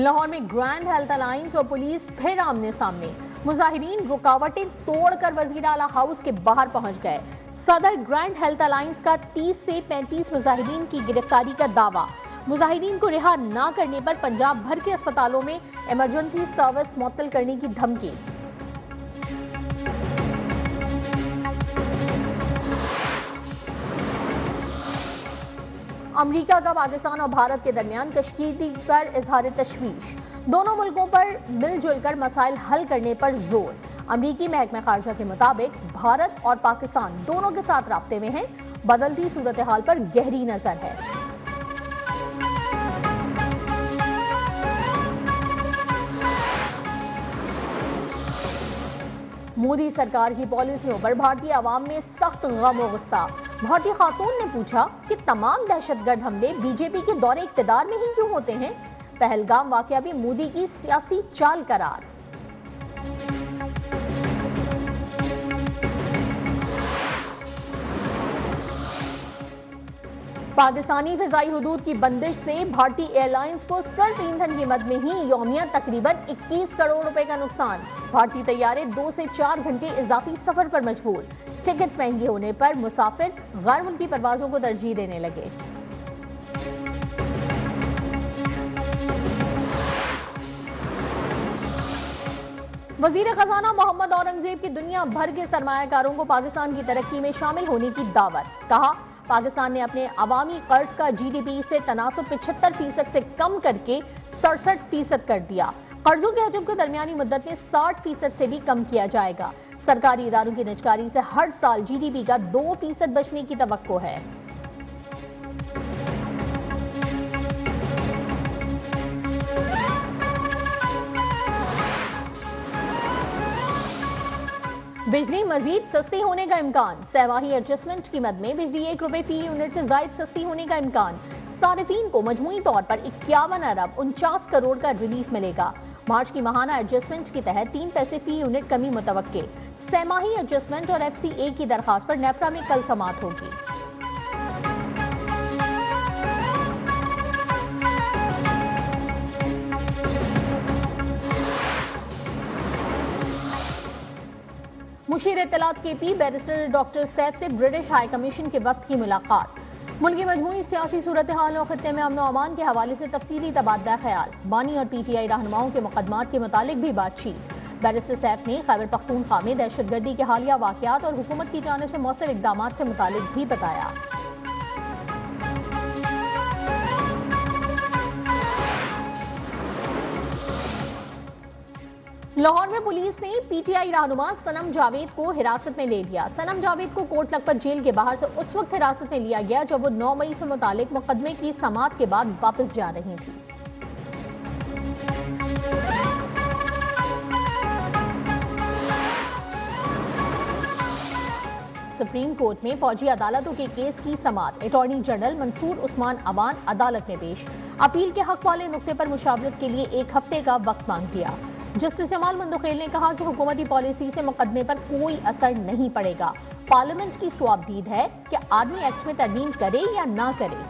लाहौर में grand health alliance और police फिर आमने सामने। मुजाहिरीन रुकावटें तोड़कर वजीर आला हाउस के बाहर पहुंच गए। सदर ग्रैंड हेल्थ अलायंस का 30 से 35 मुजाहिरीन की गिरफ्तारी का दावा। मुजाहिरीन को रिहा न करने पर पंजाब भर के अस्पतालों में इमरजेंसी सर्विस मुअत्तल करने की धमकी। अमेरिका का पाकिस्तान और भारत के दरमियान कश्मीर पर इजहार तशवीश। दोनों मुल्कों पर मिलजुल कर मसाइल हल करने पर जोर। अमरीकी महकमा खारजा के मुताबिक भारत और पाकिस्तान दोनों के साथ राब्ते में हैं। बदलती सूरत हाल पर गहरी नजर है। मोदी सरकार की पॉलिसियों पर भारतीय आवाम में सख्त गम और गुस्सा। भारतीय खातून ने पूछा कि तमाम दहशतगर्द हमले बीजेपी के दौरे इक्तदार में ही क्यों होते हैं। पहलगाम वाकया भी मोदी की सियासी चाल करार। पाकिस्तानी फिजाई हुदूद की बंदिश से भारतीय एयरलाइंस को सिर्फ ईंधन कीमत में ही यौमिया तकरीबन 21 करोड़ रुपए का नुकसान। भारतीय तैयारे 2 से 4 घंटे इजाफी सफर पर मजबूर। टिकट महंगे होने पर मुसाफिर गैर मुल्की परवाजों को तरजीह देने लगे। वजीर खजाना मोहम्मद औरंगजेब की दुनिया भर के सरमायाकारों को पाकिस्तान की तरक्की में शामिल होने की दावत। कहा, पाकिस्तान ने अपने अवामी कर्ज का जीडीपी से तनासुब 75% से कम करके 67% कर दिया। कर्जों के हजम को दरमियानी मुद्दत में 60% से भी कम किया जाएगा। सरकारी इदारों की निजकारी से हर साल जीडीपी का 2% बचने की तवक्को है। बिजली मजीद सस्ती होने का इम्कान। सहमाही एडजस्टमेंट कीमत में बिजली 1 रुपए फी यूनिट से जायद सस्ती होने का इम्कान। सारिफीन को मजमूई तौर पर 51 अरब 49 करोड़ का रिलीफ मिलेगा। मार्च की माहाना एडजस्टमेंट के तहत 3 पैसे फी यूनिट कमी मुतवक्के। सहमाही एडजस्टमेंट और FCA की दरखास्त पर नेपरा में कल समाअत होगी। मुशीर इत्तलात KP बैरिस्टर डॉक्टर सैफ से ब्रिटिश हाई कमीशन के वफ्द की मुलाकात। मुल्क की मजमूई सियासी सूरत हाल और खित्ते में अमन और अमान के हवाले से तफसीली तबादला ख्याल। बानी और PTI रहनुमाओं के मुकदमात के मुतालिक भी बातचीत। बैरिस्टर सैफ ने खैबर पख्तूनख्वा में दहशतगर्दी के हालिया वाकयात और हुकूमत की जानिब से मौसर इकदाम से मुतालिक भी बताया। लाहौर में पुलिस ने PTI रहनुमा सनम जावेद को हिरासत में ले लिया। सनम जावेद को कोट लखपत जेल के बाहर से उस वक्त हिरासत में लिया गया जब वो 9 मई से मुतालिक मुकदमे की समाअत के बाद वापस जा रही थी। सुप्रीम कोर्ट में फौजी अदालतों के केस की समाअत। अटॉर्नी जनरल मंसूर उस्मान अवान अदालत में पेश। अपील के हक वाले नुक्ते पर मुशावरत के लिए 1 हफ्ते का वक्त मांग दिया। जस्टिस जमाल मंदुखेल ने कहा कि हुकूमती पॉलिसी से मुकदमे पर कोई असर नहीं पड़ेगा। पार्लियामेंट की स्वाबदीद है कि आर्मी एक्ट में तरमीम करे या ना करे।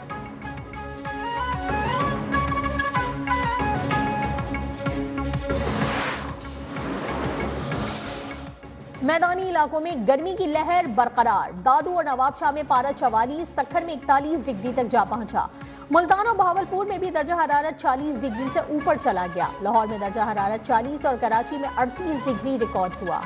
मैदानी इलाकों में गर्मी की लहर बरकरार। दादू और नवाबशाह में पारा 44, सक्खर में 41 डिग्री तक जा पहुंचा। मुल्तान और बहावलपुर में भी दर्जा हरारत 40 डिग्री से ऊपर चला गया। लाहौर में दर्जा हरारत 40 और कराची में 38 डिग्री रिकॉर्ड हुआ।